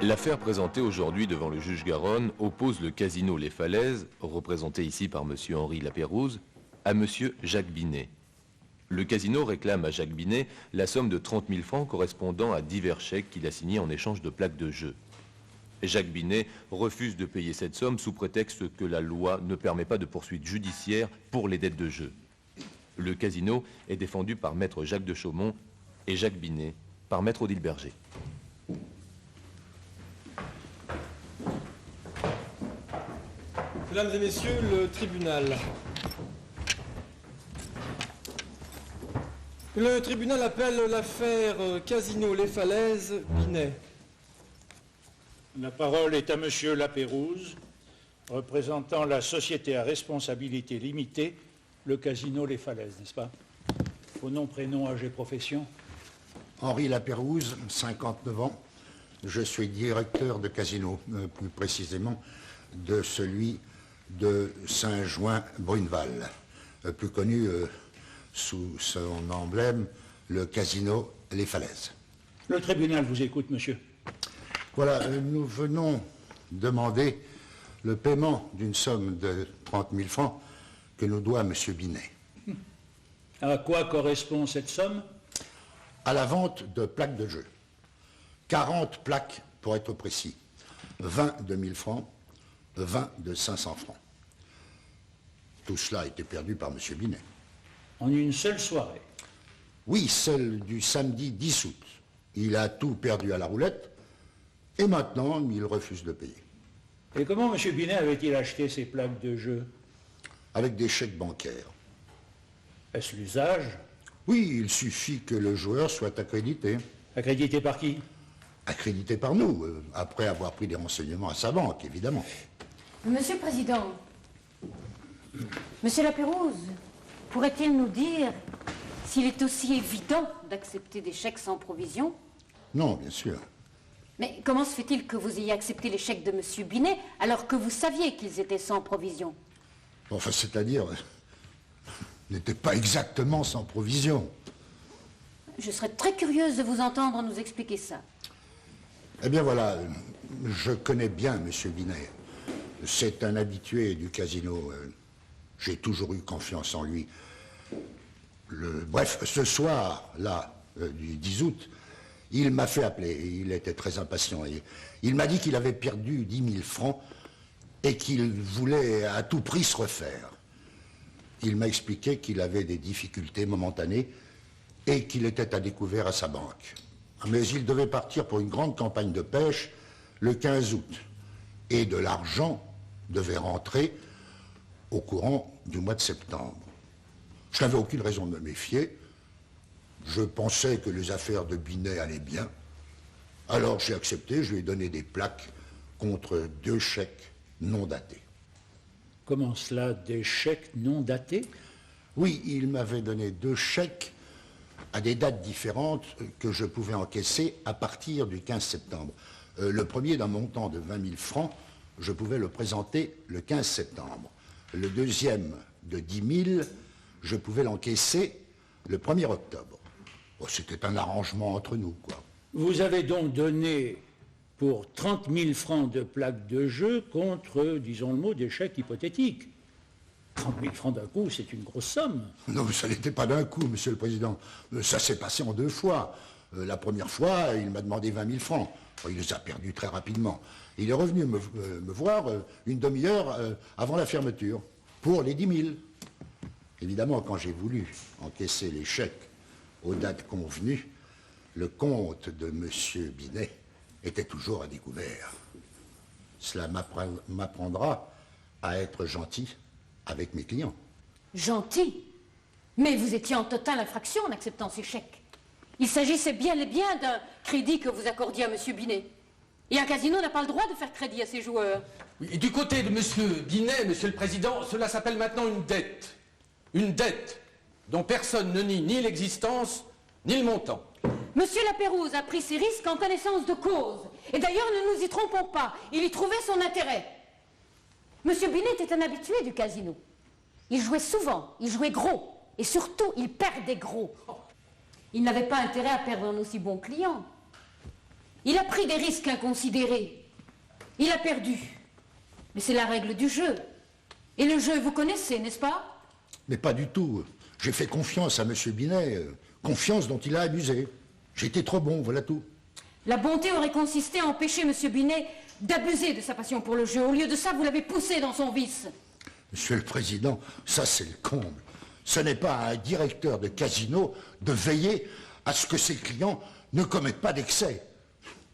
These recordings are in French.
L'affaire présentée aujourd'hui devant le juge Garonne oppose le casino Les Falaises, représenté ici par M. Henri Lapérouse, à M. Jacques Binet. Le casino réclame à Jacques Binet la somme de 30 000 francs correspondant à divers chèques qu'il a signés en échange de plaques de jeu. Jacques Binet refuse de payer cette somme sous prétexte que la loi ne permet pas de poursuite judiciaire pour les dettes de jeu. Le casino est défendu par maître Jacques de Chaumont et Jacques Binet par maître Odile Berger. Mesdames et messieurs, le tribunal. Le tribunal appelle l'affaire Casino Les Falaises, Binet. La parole est à Monsieur Lapérouse, représentant la société à responsabilité limitée, le Casino Les Falaises, n'est-ce pas? Vos noms, prénoms, âge et profession? Henri Lapérouse, 59 ans. Je suis directeur de casino, plus précisément de celui de Saint-Jouin-Bruneval, plus connu sous son emblème, le Casino Les Falaises. Le tribunal vous écoute, monsieur. Voilà, nous venons demander le paiement d'une somme de 30 000 francs que nous doit M. Binet. À quoi correspond cette somme? À la vente de plaques de jeu. 40 plaques, pour être précis. 20 de 1000 francs, 20 de 500 francs. Tout cela a été perdu par M. Binet. En une seule soirée? Oui, celle du samedi 10 août. Il a tout perdu à la roulette, et maintenant, il refuse de payer. Et comment M. Binet avait-il acheté ces plaques de jeu? Avec des chèques bancaires. Est-ce l'usage? Oui, il suffit que le joueur soit accrédité. Accrédité par qui? Accrédité par nous, après avoir pris des renseignements à sa banque, évidemment. Monsieur le Président, Monsieur Lapérouse, pourrait-il nous dire s'il est aussi évident d'accepter des chèques sans provision? Non, bien sûr. Mais comment se fait-il que vous ayez accepté les chèques de Monsieur Binet alors que vous saviez qu'ils étaient sans provision? Enfin, c'est-à-dire, n'était pas exactement sans provision. Je serais très curieuse de vous entendre nous expliquer ça. Eh bien voilà, je connais bien M. Binet. C'est un habitué du casino. J'ai toujours eu confiance en lui. Bref, ce soir-là, du 10 août, il m'a fait appeler. Il était très impatient. Et il m'a dit qu'il avait perdu 10 000 francs et qu'il voulait à tout prix se refaire. Il m'a expliqué qu'il avait des difficultés momentanées et qu'il était à découvert à sa banque. Mais il devait partir pour une grande campagne de pêche le 15 août. Et de l'argent devait rentrer au courant du mois de septembre. Je n'avais aucune raison de me méfier. Je pensais que les affaires de Binet allaient bien. Alors j'ai accepté, je lui ai donné des plaques contre 2 chèques non datés. Comment cela, des chèques non datés? Oui, il m'avait donné 2 chèques à des dates différentes que je pouvais encaisser à partir du 15 septembre. Le premier d'un montant de 20 000 francs, je pouvais le présenter le 15 septembre. Le deuxième de 10 000, je pouvais l'encaisser le 1er octobre. Oh, c'était un arrangement entre nous, quoi. Vous avez donc donné pour 30 000 francs de plaques de jeu contre, disons le mot, des chèques hypothétiques. 30 000 francs d'un coup, c'est une grosse somme. Non, mais ça n'était pas d'un coup, Monsieur le Président. Ça s'est passé en 2 fois. La première fois, il m'a demandé 20 000 francs. Il les a perdus très rapidement. Il est revenu me voir une demi-heure avant la fermeture, pour les 10 000. Évidemment, quand j'ai voulu encaisser les chèques aux dates convenues, le compte de Monsieur Binet était toujours à découvert. Cela m'apprendra à être gentil avec mes clients. Gentil? Mais vous étiez en totale infraction en acceptant ces chèques. Il s'agissait bien et bien d'un crédit que vous accordiez à Monsieur Binet. Et un casino n'a pas le droit de faire crédit à ses joueurs. Oui, et du côté de Monsieur Binet, Monsieur le Président, cela s'appelle maintenant une dette. Une dette dont personne ne nie ni l'existence, ni le montant. Monsieur Lapérouse a pris ses risques en connaissance de cause. Et d'ailleurs, ne nous y trompons pas, il y trouvait son intérêt. Monsieur Binet était un habitué du casino. Il jouait souvent, il jouait gros. Et surtout, il perdait gros. Il n'avait pas intérêt à perdre un aussi bon client. Il a pris des risques inconsidérés. Il a perdu. Mais c'est la règle du jeu. Et le jeu, vous connaissez, n'est-ce pas? Mais pas du tout. J'ai fait confiance à M. Binet, confiance dont il a abusé. J'étais trop bon, voilà tout. La bonté aurait consisté à empêcher M. Binet d'abuser de sa passion pour le jeu. Au lieu de ça, vous l'avez poussé dans son vice. Monsieur le Président, ça c'est le comble. Ce n'est pas à un directeur de casino de veiller à ce que ses clients ne commettent pas d'excès.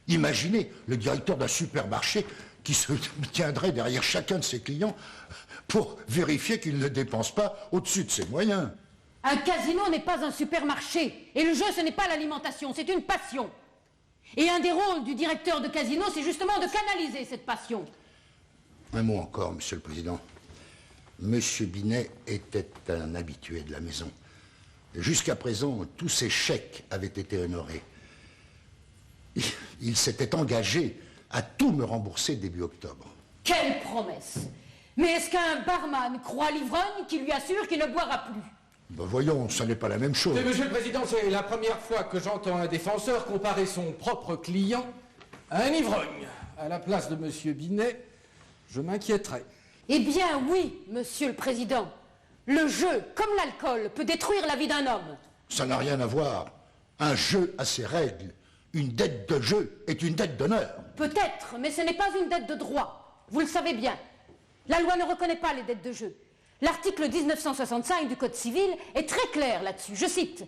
Imaginez le directeur d'un supermarché qui se tiendrait derrière chacun de ses clients pour vérifier qu'il ne dépense pas au-dessus de ses moyens. Un casino n'est pas un supermarché. Et le jeu, ce n'est pas l'alimentation, c'est une passion. Et un des rôles du directeur de casino, c'est justement de canaliser cette passion. Un mot encore, Monsieur le Président. Monsieur Binet était un habitué de la maison. Jusqu'à présent, tous ses chèques avaient été honorés. Il s'était engagé à tout me rembourser début octobre. Quelle promesse! Mais est-ce qu'un barman croit l'ivrogne qui lui assure qu'il ne boira plus? Ben voyons, ça n'est pas la même chose. Mais Monsieur le Président, c'est la première fois que j'entends un défenseur comparer son propre client à un ivrogne. À la place de Monsieur Binet, je m'inquiéterais. Eh bien oui, Monsieur le Président. Le jeu, comme l'alcool, peut détruire la vie d'un homme. Ça n'a rien à voir. Un jeu a ses règles. Une dette de jeu est une dette d'honneur. Peut-être, mais ce n'est pas une dette de droit. Vous le savez bien. La loi ne reconnaît pas les dettes de jeu. L'article 1965 du Code civil est très clair là-dessus. Je cite.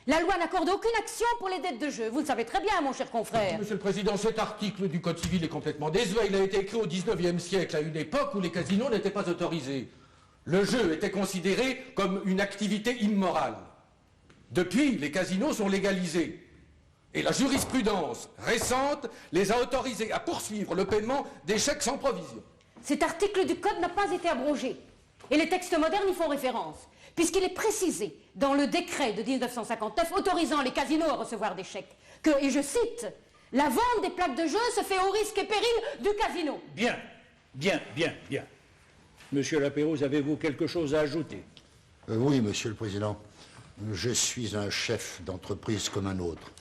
La loi n'accorde aucune action pour les dettes de jeu. Vous le savez très bien, mon cher confrère. Monsieur le Président, cet article du Code civil est complètement désuet. Il a été écrit au XIXe siècle, à une époque où les casinos n'étaient pas autorisés. Le jeu était considéré comme une activité immorale. Depuis, les casinos sont légalisés. Et la jurisprudence récente les a autorisés à poursuivre le paiement des chèques sans provision. Cet article du Code n'a pas été abrogé. Et les textes modernes y font référence, puisqu'il est précisé dans le décret de 1959 autorisant les casinos à recevoir des chèques que, et je cite, la vente des plaques de jeu se fait au risque et péril du casino. Bien. Monsieur Lapérouse, avez-vous quelque chose à ajouter? Oui, Monsieur le Président. Je suis un chef d'entreprise comme un autre.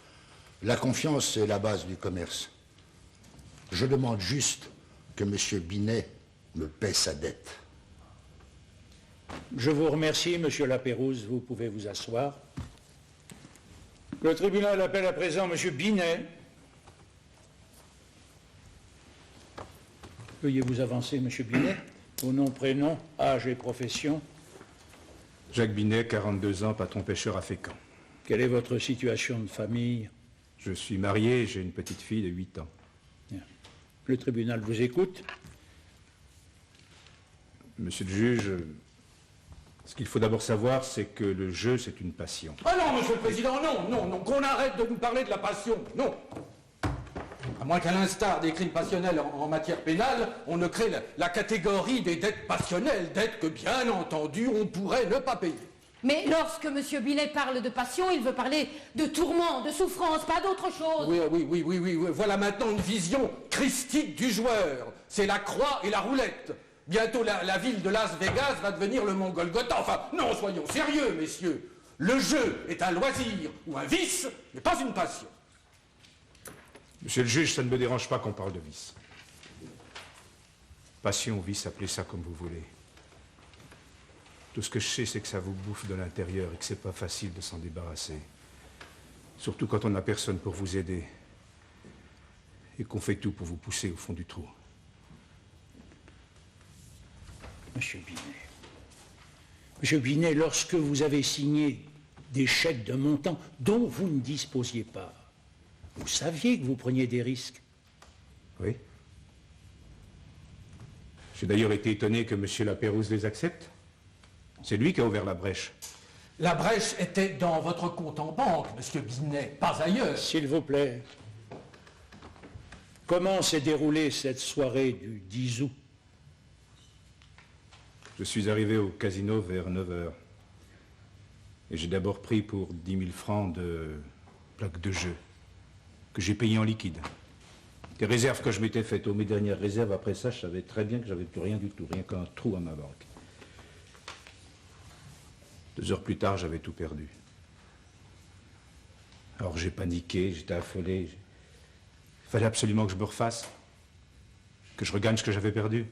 La confiance est la base du commerce. Je demande juste que Monsieur Binet me paie sa dette. Je vous remercie, Monsieur Lapérouse. Vous pouvez vous asseoir. Le tribunal appelle à présent Monsieur Binet. Veuillez vous avancer, Monsieur Binet. Vos noms, prénoms, âge et profession. Jacques Binet, 42 ans, patron pêcheur à Fécamp. Quelle est votre situation de famille? Je suis marié et j'ai une petite fille de 8 ans. Bien. Le tribunal vous écoute. Monsieur le juge, ce qu'il faut d'abord savoir, c'est que le jeu, c'est une passion. Ah non, Monsieur le Président, non, qu'on arrête de nous parler de la passion, non. À moins qu'à l'instar des crimes passionnels en matière pénale, on ne crée la catégorie des dettes passionnelles, dettes que, bien entendu, on pourrait ne pas payer. Mais lorsque M. Binet parle de passion, il veut parler de tourment, de souffrance, pas d'autre chose. Oui, voilà maintenant une vision christique du joueur. C'est la croix et la roulette. Bientôt, la ville de Las Vegas va devenir le Mont Golgotha. Enfin, non, soyons sérieux, messieurs. Le jeu est un loisir ou un vice, mais pas une passion. Monsieur le juge, ça ne me dérange pas qu'on parle de vice. Passion ou vice, appelez ça comme vous voulez. Tout ce que je sais, c'est que ça vous bouffe de l'intérieur et que c'est pas facile de s'en débarrasser. Surtout quand on n'a personne pour vous aider. Et qu'on fait tout pour vous pousser au fond du trou. Monsieur Binet, lorsque vous avez signé des chèques de montant dont vous ne disposiez pas, vous saviez que vous preniez des risques. Oui. J'ai d'ailleurs été étonné que monsieur Lapérouse les accepte. C'est lui qui a ouvert la brèche. La brèche était dans votre compte en banque, Monsieur Binet, pas ailleurs. S'il vous plaît, comment s'est déroulée cette soirée du 10 août? Je suis arrivé au casino vers 9h. Et j'ai d'abord pris pour 10 000 francs de plaques de jeu, que j'ai payé en liquide. Des réserves que je m'étais faites aux mes dernières réserves. Après ça, je savais très bien que j'avais plus rien du tout, rien qu'un trou à ma banque. 2 heures plus tard, j'avais tout perdu. Alors j'ai paniqué, j'étais affolé. Fallait absolument que je me refasse, que je regagne ce que j'avais perdu.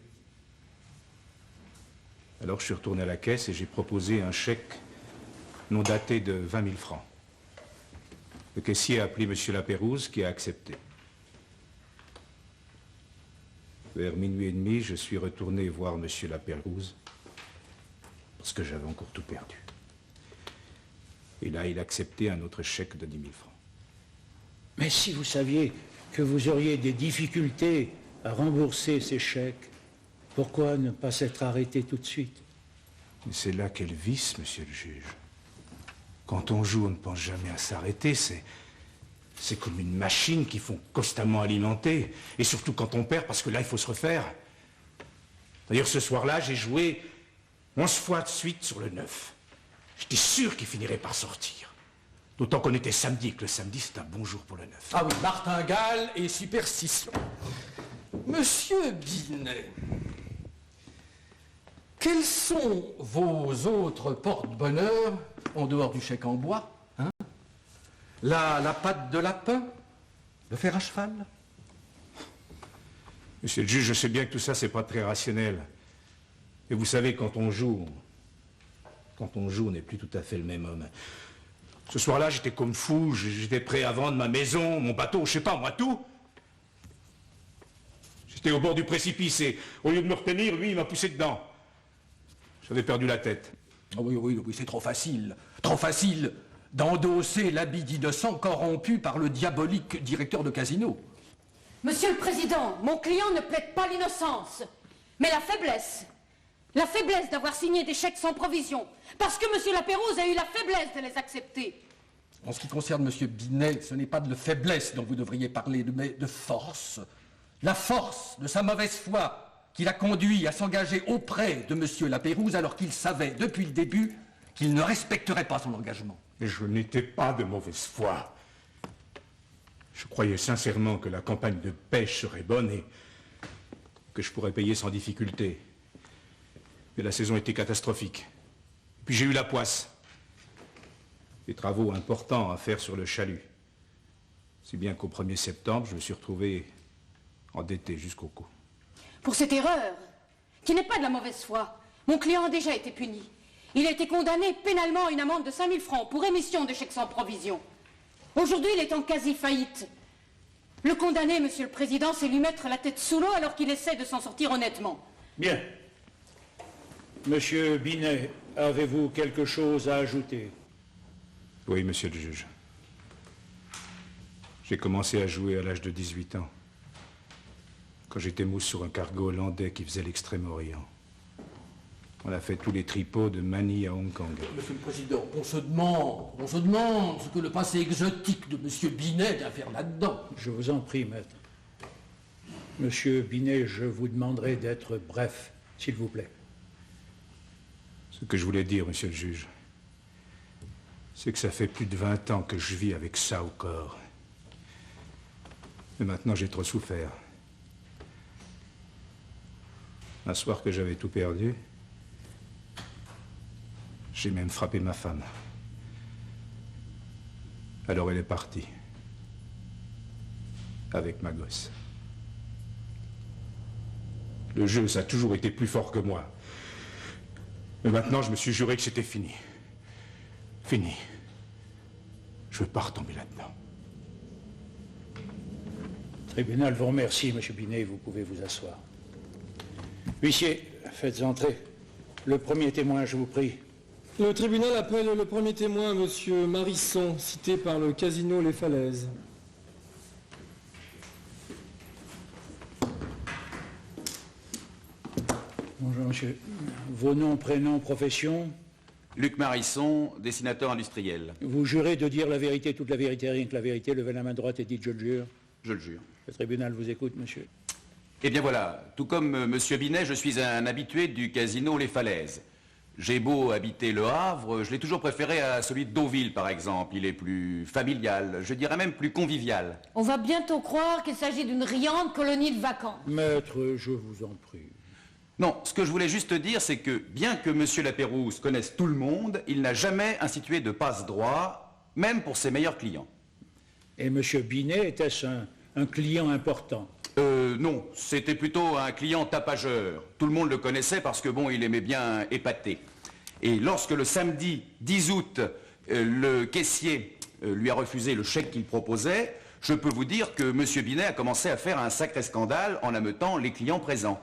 Alors je suis retourné à la caisse et j'ai proposé un chèque non daté de 20 000 francs. Le caissier a appelé M. Lapérouse qui a accepté. Vers minuit et demi, je suis retourné voir M. Lapérouse parce que j'avais encore tout perdu. Et là, il a accepté un autre chèque de 10 000 francs. Mais si vous saviez que vous auriez des difficultés à rembourser ces chèques, pourquoi ne pas s'être arrêté tout de suite? Mais c'est là qu'est le vice, monsieur le juge. Quand on joue, on ne pense jamais à s'arrêter. C'est comme une machine qu'il faut constamment alimenter. Et surtout quand on perd, parce que là, il faut se refaire. D'ailleurs, ce soir-là, j'ai joué 11 fois de suite sur le 9. J'étais sûr qu'il finirait par sortir. D'autant qu'on était samedi, et que le samedi, c'est un bon jour pour le 9. Ah oui, martingale et superstition. Monsieur Binet, quels sont vos autres porte-bonheur en dehors du chèque en bois, hein? La patte de lapin? Le fer à cheval? Monsieur le juge, je sais bien que tout ça, c'est pas très rationnel. Et vous savez, quand on joue, on n'est plus tout à fait le même homme. Ce soir-là, j'étais comme fou, j'étais prêt à vendre ma maison, mon bateau, je sais pas, moi, tout. J'étais au bord du précipice et, au lieu de me retenir, lui, il m'a poussé dedans. J'avais perdu la tête. Oh oui, c'est trop facile d'endosser l'habit d'innocent corrompu par le diabolique directeur de casino. Monsieur le Président, mon client ne plaide pas l'innocence, mais la faiblesse. La faiblesse d'avoir signé des chèques sans provision, parce que Monsieur Lapérouse a eu la faiblesse de les accepter. En ce qui concerne Monsieur Binet, ce n'est pas de faiblesse dont vous devriez parler, mais de force. La force de sa mauvaise foi qui l'a conduit à s'engager auprès de Monsieur Lapérouse alors qu'il savait depuis le début qu'il ne respecterait pas son engagement. Et je n'étais pas de mauvaise foi. Je croyais sincèrement que la campagne de pêche serait bonne et que je pourrais payer sans difficulté. Mais la saison était catastrophique. Puis j'ai eu la poisse. Des travaux importants à faire sur le chalut. Si bien qu'au 1er septembre, je me suis retrouvé endetté jusqu'au cou. Pour cette erreur, qui n'est pas de la mauvaise foi, mon client a déjà été puni. Il a été condamné pénalement à une amende de 5 000 francs pour émission de chèques sans provision. Aujourd'hui, il est en quasi-faillite. Le condamné, Monsieur le Président, c'est lui mettre la tête sous l'eau alors qu'il essaie de s'en sortir honnêtement. Bien. Monsieur Binet, avez-vous quelque chose à ajouter? Oui, monsieur le juge. J'ai commencé à jouer à l'âge de 18 ans. Quand j'étais mousse sur un cargo hollandais qui faisait l'Extrême-Orient. On a fait tous les tripots de Manille à Hong Kong. Monsieur le Président, on se demande ce que le passé exotique de Monsieur Binet a à faire là-dedans. Je vous en prie, maître. Monsieur Binet, je vous demanderai d'être bref, s'il vous plaît. Ce que je voulais dire, monsieur le juge, c'est que ça fait plus de 20 ans que je vis avec ça au corps. Mais maintenant, j'ai trop souffert. Un soir que j'avais tout perdu, j'ai même frappé ma femme. Alors elle est partie. Avec ma gosse. Le jeu, ça a toujours été plus fort que moi. Mais maintenant, je me suis juré que c'était fini. Fini. Je ne veux pas retomber là-dedans. Le tribunal vous remercie, monsieur Binet. Vous pouvez vous asseoir. Huissier, faites entrer le premier témoin, je vous prie. Le tribunal appelle le premier témoin, Monsieur Marisson, cité par le casino Les Falaises. Bonjour, monsieur. Vos noms, prénoms, profession? Luc Marisson, dessinateur industriel. Vous jurez de dire la vérité, toute la vérité, rien que la vérité. Levez la main droite et dites « je le jure ». Je le jure. Le tribunal vous écoute, monsieur. Eh bien voilà, tout comme monsieur Binet, je suis un habitué du casino Les Falaises. J'ai beau habiter Le Havre, je l'ai toujours préféré à celui de Deauville, par exemple. Il est plus familial, je dirais même plus convivial. On va bientôt croire qu'il s'agit d'une riante colonie de vacances. Maître, je vous en prie. Non, ce que je voulais juste dire, c'est que bien que monsieur Lapérouse connaisse tout le monde, il n'a jamais institué de passe-droit, même pour ses meilleurs clients. Et monsieur Binet, était-ce un un client important. Non, c'était plutôt un client tapageur. Tout le monde le connaissait parce que, bon, il aimait bien épater. Et lorsque le samedi 10 août, le caissier lui a refusé le chèque qu'il proposait, je peux vous dire que M. Binet a commencé à faire un sacré scandale en ameutant les clients présents.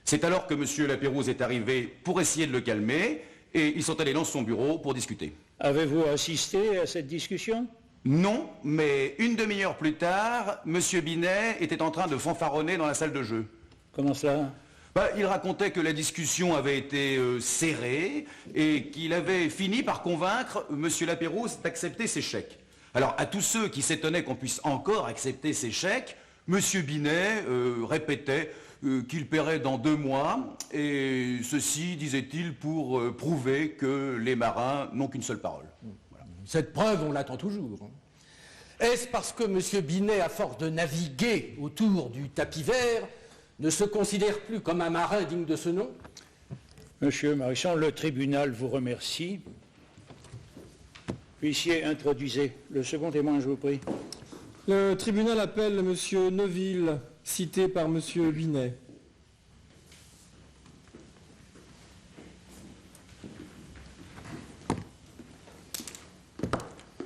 C'est alors que M. Lapérouse est arrivé pour essayer de le calmer et ils sont allés dans son bureau pour discuter. Avez-vous assisté à cette discussion? Non, mais une demi-heure plus tard, M. Binet était en train de fanfaronner dans la salle de jeu. Comment cela? Il racontait que la discussion avait été serrée et qu'il avait fini par convaincre M. Lapérouse d'accepter ses chèques. Alors, à tous ceux qui s'étonnaient qu'on puisse encore accepter ces chèques, M. Binet répétait qu'il paierait dans 2 mois, et ceci, disait-il, pour prouver que les marins n'ont qu'une seule parole. Voilà. Cette preuve, on l'attend toujours. Est-ce parce que M. Binet, à force de naviguer autour du tapis vert, ne se considère plus comme un marin digne de ce nom? Monsieur Marisson, le tribunal vous remercie. Huissier, introduisez le second témoin, je vous prie. Le tribunal appelle M. Neuville, cité par M. Binet.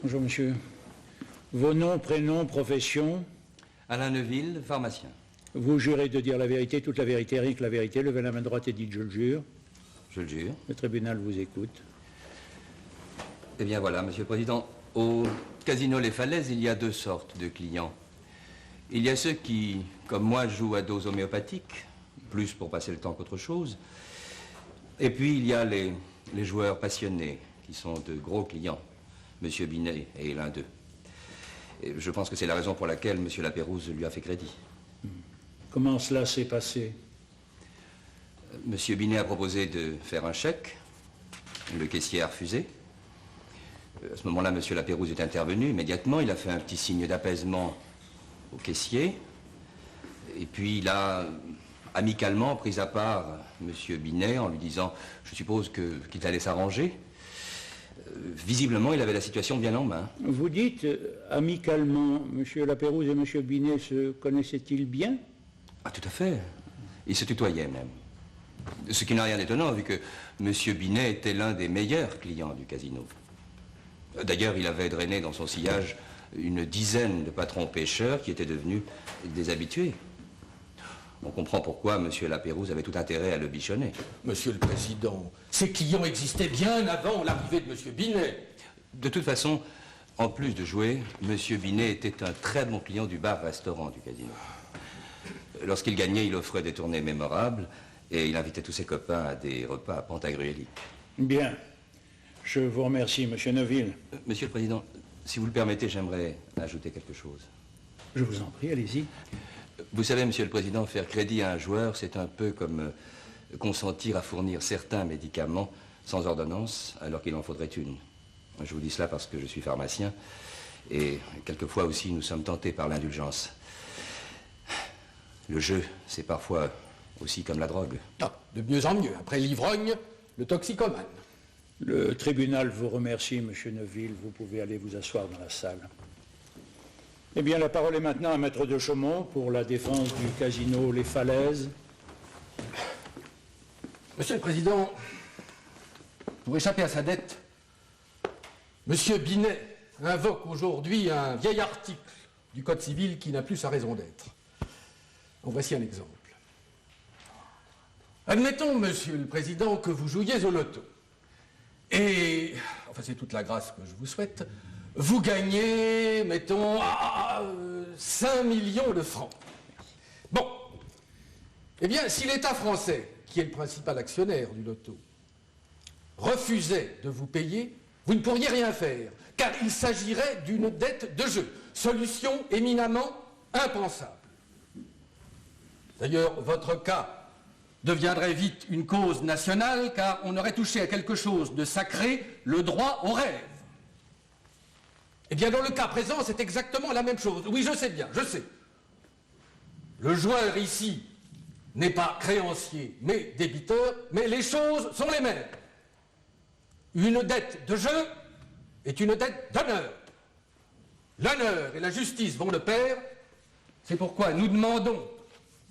Bonjour, monsieur. Vos noms, prénoms, profession? Alain Neuville, pharmacien. Vous jurez de dire la vérité, toute la vérité, rien que la vérité. Levez la main droite et dites « je le jure ». Je le jure. Le tribunal vous écoute. Eh bien voilà, Monsieur le Président, au Casino Les Falaises, il y a 2 sortes de clients. Il y a ceux qui, comme moi, jouent à dose homéopathique, plus pour passer le temps qu'autre chose. Et puis il y a les joueurs passionnés, qui sont de gros clients. Monsieur Binet est l'un d'eux. Et je pense que c'est la raison pour laquelle Monsieur Lapérouse lui a fait crédit. Comment cela s'est passé? Monsieur Binet a proposé de faire un chèque. Le caissier a refusé. À ce moment-là, Monsieur Lapérouse est intervenu immédiatement. Il a fait un petit signe d'apaisement au caissier. Et puis il a amicalement pris à part Monsieur Binet en lui disant, je suppose qu'il allait s'arranger. Visiblement, il avait la situation bien en main. Vous dites amicalement, M. Lapérouse et M. Binet se connaissaient-ils bien? Ah, tout à fait. Ils se tutoyaient même. Ce qui n'a rien d'étonnant, vu que M. Binet était l'un des meilleurs clients du casino. D'ailleurs, il avait drainé dans son sillage une dizaine de patrons pêcheurs qui étaient devenus des habitués. On comprend pourquoi M. Lapérouse avait tout intérêt à le bichonner. Monsieur le Président, ces clients existaient bien avant l'arrivée de M. Binet. De toute façon, en plus de jouer, M. Binet était un très bon client du bar-restaurant du casino. Lorsqu'il gagnait, il offrait des tournées mémorables et il invitait tous ses copains à des repas pantagruéliques. Bien. Je vous remercie, M. Neuville. Monsieur le Président, si vous le permettez, j'aimerais ajouter quelque chose. Je vous en prie, allez-y. Vous savez, Monsieur le Président, faire crédit à un joueur, c'est un peu comme consentir à fournir certains médicaments sans ordonnance, alors qu'il en faudrait une. Je vous dis cela parce que je suis pharmacien, et quelquefois aussi nous sommes tentés par l'indulgence. Le jeu, c'est parfois aussi comme la drogue. Ah, de mieux en mieux. Après l'ivrogne, le toxicomane. Le tribunal vous remercie, M. Neuville. Vous pouvez aller vous asseoir dans la salle. Eh bien, la parole est maintenant à Maître de Chaumont pour la défense du casino Les Falaises. Monsieur le Président, pour échapper à sa dette, M. Binet invoque aujourd'hui un vieil article du Code civil qui n'a plus sa raison d'être. En voici un exemple. Admettons, Monsieur le Président, que vous jouiez au loto. Et, enfin c'est toute la grâce que je vous souhaite, vous gagnez, mettons, 5 millions de francs. Bon. Eh bien, si l'État français, qui est le principal actionnaire du loto, refusait de vous payer, vous ne pourriez rien faire, car il s'agirait d'une dette de jeu. Solution éminemment impensable. D'ailleurs, votre cas deviendrait vite une cause nationale, car on aurait touché à quelque chose de sacré, le droit au rêve. Eh bien, dans le cas présent, c'est exactement la même chose. Oui, je sais bien, je sais. Le joueur ici n'est pas créancier, mais débiteur, mais les choses sont les mêmes. Une dette de jeu est une dette d'honneur. L'honneur et la justice vont de pair, C'est pourquoi nous demandons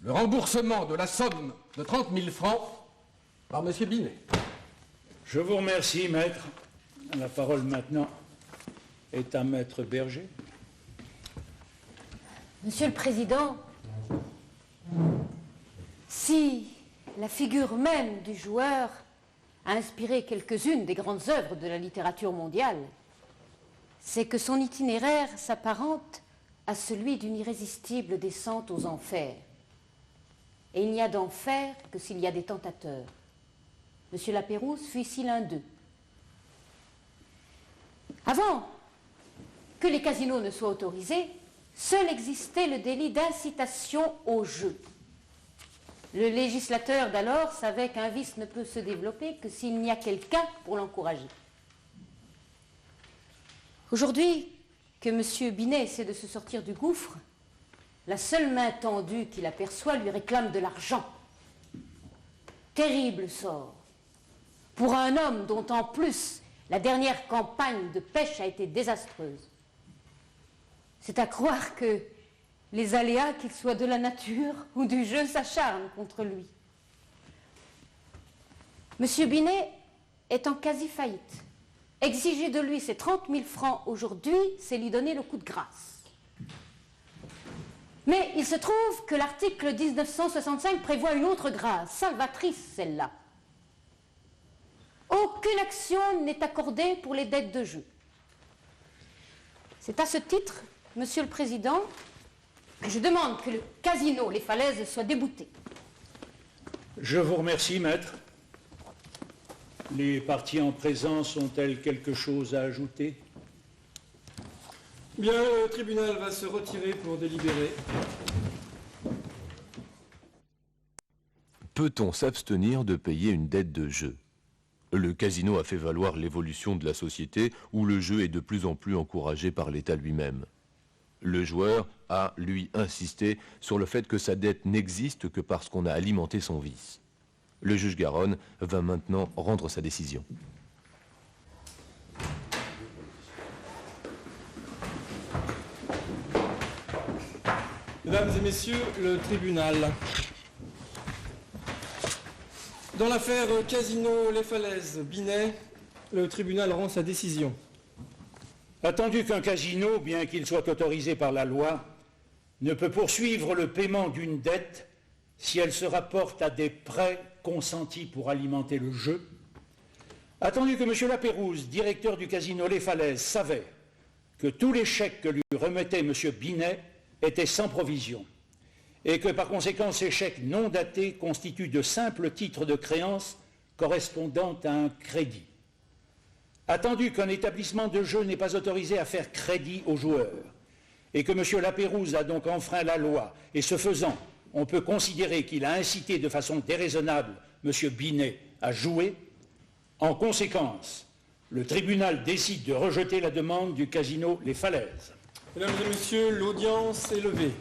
le remboursement de la somme de 30 000 francs par M. Binet. Je vous remercie, maître. La parole maintenant est à maître Berger. Monsieur le Président, si la figure même du joueur a inspiré quelques-unes des grandes œuvres de la littérature mondiale, c'est que son itinéraire s'apparente à celui d'une irrésistible descente aux enfers. Et il n'y a d'enfer que s'il y a des tentateurs. Monsieur Lapérouse fut ici l'un d'eux. Avant que les casinos ne soient autorisés, seul existait le délit d'incitation au jeu. Le législateur d'alors savait qu'un vice ne peut se développer que s'il n'y a quelqu'un pour l'encourager. Aujourd'hui, que M. Binet essaie de se sortir du gouffre, la seule main tendue qu'il aperçoit lui réclame de l'argent. Terrible sort pour un homme dont en plus la dernière campagne de pêche a été désastreuse. C'est à croire que les aléas, qu'ils soient de la nature ou du jeu, s'acharnent contre lui. M. Binet est en quasi-faillite. Exiger de lui ces 30 000 francs aujourd'hui, c'est lui donner le coup de grâce. Mais il se trouve que l'article 1965 prévoit une autre grâce, salvatrice celle-là. Aucune action n'est accordée pour les dettes de jeu. C'est à ce titre, Monsieur le Président, que je demande que le casino Les Falaises soit débouté. Je vous remercie, maître. Les parties en présence ont-elles quelque chose à ajouter? Bien, le tribunal va se retirer pour délibérer. Peut-on s'abstenir de payer une dette de jeu? Le casino a fait valoir l'évolution de la société où le jeu est de plus en plus encouragé par l'État lui-même. Le joueur a, lui, insisté sur le fait que sa dette n'existe que parce qu'on a alimenté son vice. Le juge Garonne va maintenant rendre sa décision. Mesdames et messieurs, le tribunal. Dans l'affaire Casino Les Falaises, Binet, le tribunal rend sa décision. Attendu qu'un casino, bien qu'il soit autorisé par la loi, ne peut poursuivre le paiement d'une dette si elle se rapporte à des prêts consentis pour alimenter le jeu, attendu que M. Lapérouse, directeur du casino Les Falaises, savait que tous les chèques que lui remettait M. Binet étaient sans provision, et que par conséquent ces chèques non datés constituent de simples titres de créance correspondant à un crédit. Attendu qu'un établissement de jeu n'est pas autorisé à faire crédit aux joueurs, et que M. Lapérouse a donc enfreint la loi, et ce faisant, on peut considérer qu'il a incité de façon déraisonnable M. Binet à jouer, en conséquence, le tribunal décide de rejeter la demande du casino Les Falaises. Mesdames et messieurs, l'audience est levée.